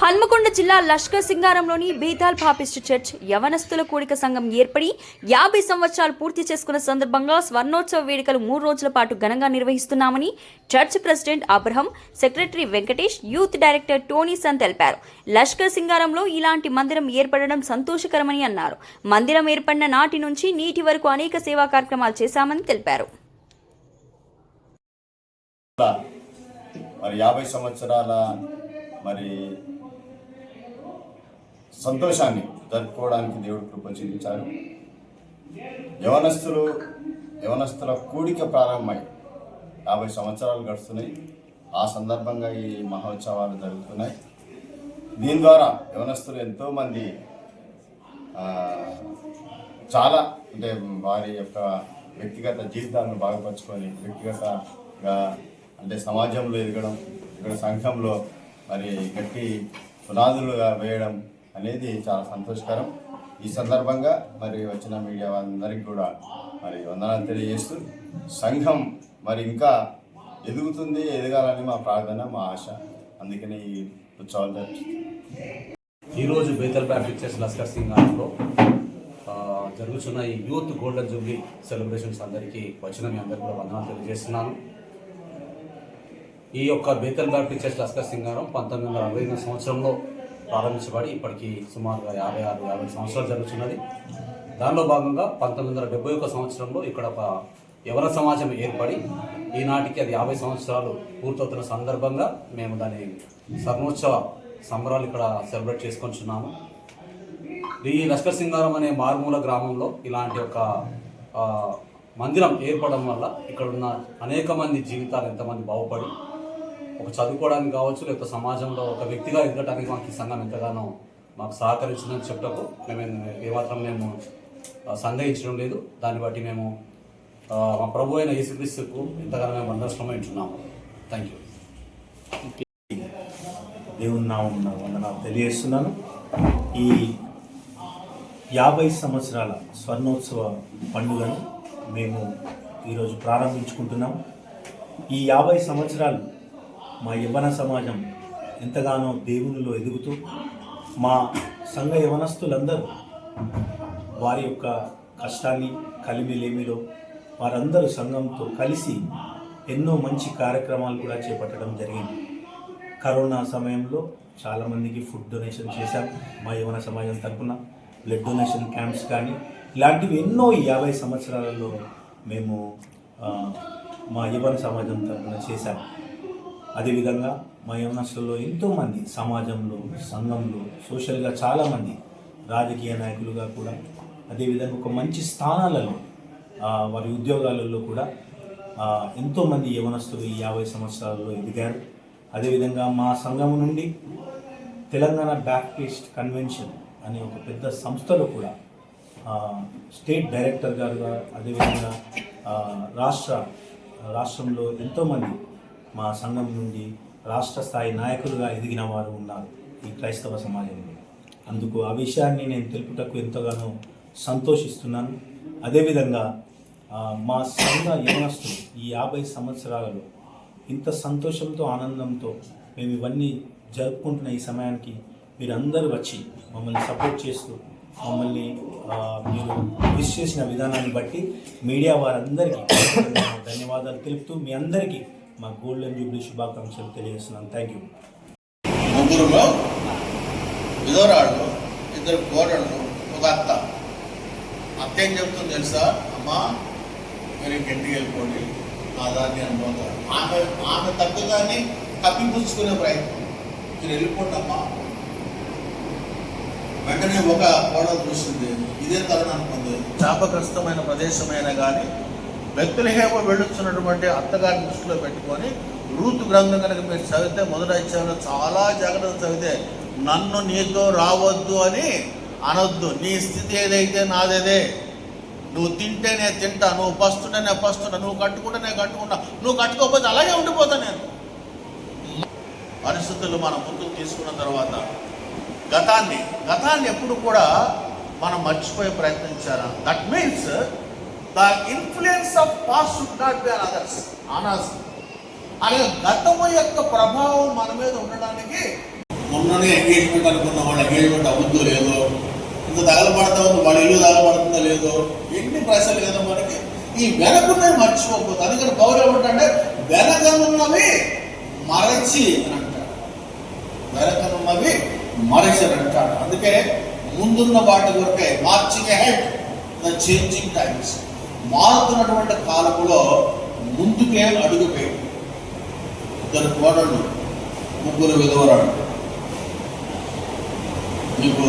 హన్మకొండ జిల్లా లష్కర్ సింగారంలోని బీతాల్ పాపిస్ట్ చర్చ్ యవనస్తుల కూడిక సంఘం ఏర్పడి 50 సంవత్సరాలు పూర్తి చేసుకున్న సందర్భంగా స్వర్ణోత్సవ వేడుకలు 3 రోజుల పాటు ఘనంగా నిర్వహిస్తున్నామని church president Abraham, secretary Venkatesh, youth director Tony Son తెలిపారు. లష్కర్ సింగారంలో ఇలాంటి మందిరం ఏర్పడడం సంతోషకరమని అన్నారు. మందిరం ఏర్పడిన నాటి నుంచి నీటి వరకు అనేక సేవా కార్యక్రమాలు చేశామని తెలిపారు. మరి 50 సంవత్సరాల సంతోషాన్ని జరుపుకోవడానికి దేవుడు కృప చూపించారు. యవనస్తుల కూడిక ప్రారంభమై 50 సంవత్సరాలు గడుస్తున్నాయి. ఆ సందర్భంగా ఈ మహోత్సవాలు జరుగుతున్నాయి. దీని ద్వారా యవనస్తులు ఎంతోమంది చాలా వారి యొక్క వ్యక్తిగత జీవితాలను బాగుపరుచుకొని వ్యక్తిగతంగా సమాజంలో ఎదగడం, ఇక్కడ సంఘంలో గట్టి పునాదులుగా వేయడం అనేది చాలా సంతోషకరం. ఈ సందర్భంగా వచ్చిన మీడియా అందరికీ కూడా వందనాలు తెలియజేస్తూ సంఘం ఇంకా ఎదగాలని మా ప్రార్థన, మా ఆశ. అందుకని ఈ ఉత్సవాలు జరుగుతుంది. ఈరోజు బేతల్ బ్యాప్టిస్ట్ చర్చ్ లష్కర్ సింగారంలో జరుగుతున్న ఈ యూత్ గోల్డెన్ జూబ్లీ సెలబ్రేషన్స్ అందరికీ వచ్చిన మీ అందరికీ కూడా వందనాలు తెలియజేస్తున్నాను. ఈ యొక్క బేతల్ బ్యాప్టిస్ట్ చర్చ్ లష్కర్ సింగారం 1968 సంవత్సరంలో ప్రారంభించబడి ఇప్పటికీ సుమారుగా 56-50 సంవత్సరాలు జరుగుతున్నది. దానిలో భాగంగా 1971 సంవత్సరంలో ఇక్కడ ఒక యవన సమాజం ఏర్పడి ఈనాటికి అది 50 సంవత్సరాలు పూర్తవుతున్న సందర్భంగా మేము దాని స్వర్ణోత్సవ సంబరాలు ఇక్కడ సెలబ్రేట్ చేసుకుంటున్నాము. ఈ లష్కర్ సింగారం అనే మారుమూల గ్రామంలో ఇలాంటి ఒక మందిరం ఏర్పడడం వల్ల ఇక్కడ ఉన్న అనేక మంది జీవితాలు ఎంతమంది బాగుపడి ఒక చదువుకోవడానికి కావచ్చు, లేకపోతే సమాజంలో ఒక వ్యక్తిగా ఎదగడానికి మాకు ఈ సంఘం ఎంతగానో మాకు సహకరించిందని చెప్పటకు ఏమాత్రం మేము సందేహించడం లేదు. దాన్ని బట్టి మేము మా ప్రభు అయిన యేసుక్రీస్తుకు ఎంతగానో మేము వందనము ఇస్తున్నాము. Thank you. దేవుని నామమున వందనాలు తెలియజేస్తున్నాను. ఈ 50 సంవత్సరాల స్వర్ణోత్సవ పండుగను మేము ఈరోజు ప్రారంభించుకుంటున్నాం. ఈ 50 సంవత్సరాలు మా యవ్వన సమాజం ఎంతగానో దేవునిలో ఎదుగుతూ మా సంఘ యవనస్తులందరూ వారి యొక్క కష్టాన్ని కలిమిలేమిలో వారందరూ సంఘంతో కలిసి ఎన్నో మంచి కార్యక్రమాలు కూడా చేపట్టడం జరిగింది. కరోనా సమయంలో చాలామందికి ఫుడ్ డొనేషన్ చేశాం. మా యవ్వన సమాజం తరఫున బ్లడ్ డొనేషన్ క్యాంప్స్ కానీ ఇలాంటివి ఎన్నో ఈ 50 సంవత్సరాలలో మేము మా యవ్వన సమాజం తరఫున చేశాం. అదేవిధంగా మా యవనస్తుల్లో ఎంతోమంది సమాజంలో, సంఘంలో, సోషల్గా చాలామంది రాజకీయ నాయకులుగా కూడా, అదేవిధంగా ఒక మంచి స్థానాలలో వారి ఉద్యోగాలలో కూడా ఎంతోమంది యవనస్తులు ఈ 50 సంవత్సరాలలో ఎదిగారు. అదేవిధంగా మా సంఘం నుండి తెలంగాణ బ్యాప్టిస్ట్ కన్వెన్షన్ అనే ఒక పెద్ద సంస్థలో కూడా స్టేట్ డైరెక్టర్ గారుగా, అదేవిధంగా రాష్ట్రంలో ఎంతోమంది మా సంఘం నుండి రాష్ట్ర స్థాయి నాయకులుగా ఎదిగిన వారు ఉన్నారు ఈ క్రైస్తవ సమాజంలో. అందుకు ఆ విషయాన్ని నేను తెలుపుటకు ఎంతగానో సంతోషిస్తున్నాను. అదేవిధంగా మా సంఘ యవనస్తులు ఈ 50 సంవత్సరాలలో ఇంత సంతోషంతో, ఆనందంతో మేము ఇవన్నీ జరుపుకుంటున్న ఈ సమయానికి మీరందరూ వచ్చి మమ్మల్ని సపోర్ట్ చేస్తూ మమ్మల్ని మీరు విష్ చేసిన విధానాన్ని బట్టి మీడియా వారందరికీ ధన్యవాదాలు తెలుపుతూ మీ అందరికీ మా గోల్డెన్ జూబ్లీ శుభాకాంక్షలు తెలియజేస్తున్నాను. Thank you. ముగ్గురులో విధవరాళ్ళు, 2 కోడళ్ళు, ఒక అత్త. అత్త ఏం చెప్తుంది తెలుసా? అమ్మా మీరు ఇంటికి వెళ్ళిపోండి, నా దాన్ని అనుభవం. ఆమె తక్కువదాన్ని కప్పిపుచ్చుకునే ప్రయత్నం. మీరు వెళ్ళిపోండి అమ్మా. వెంటనే ఒక కోడలు చూస్తుంది, ఇదే తరుణం అనుకుంది. శాపగ్రస్తమైన ప్రదేశమైనా కానీ బెత్లెహేము వెళ్ళొచ్చినటువంటి అత్తగారిని దృష్టిలో పెట్టుకొని రూతు గ్రంథం కనుక మీరు చదివితే మొదటి అధ్యాయంలో చాలా జాగ్రత్తగా చదివితే, నన్ను నీతో రావద్దు అని అనొద్దు, నీ స్థితి ఏదైతే నాదేదే, నువ్వు తింటే నేను తింటా, నువ్వు పస్తుంటే నేను పస్తున్నా, నువ్వు కట్టుకుంటే నేను కట్టుకుంటా, నువ్వు కట్టుకోకపోతే అలాగే ఉండిపోతా నేను. పరిస్థితులు మనం ముందుకు తీసుకున్న తర్వాత గతాన్ని ఎప్పుడు కూడా మనం మర్చిపోయే ప్రయత్నం చేయాలి. That means the influence of past should not be on us. అలాగే గతము యొక్క ప్రభావం మన మీద ఉండడానికి మొన్ననే ఎంగేజ్మెంట్ అనుకున్న వాళ్ళ ఎంగేజ్మెంట్ అవ్వద్దో లేదో, ఇంత తగలబడతా ఉంది వాళ్ళ ఇల్లు తగలబడుతుందో లేదో, ఎన్ని ప్రశ్నలు కదా మనకి. ఈ వెనకున్నవి మర్చిపోకపోతే, అందుకని పౌరులు ఏమంటే వెనకనున్నవి మరచి అని అంటాడు. వెనకనున్నవి మరచి అని అంటాడు. అందుకే ముందున్న వాటి కొరకే marching ahead the changing times, మారుతున్నటువంటి కాలంలో ముందుకే అడుగు పెట్టి. ఇద్దరు కోడళ్ళు, ముగ్గురు విధవరాడు. మీకు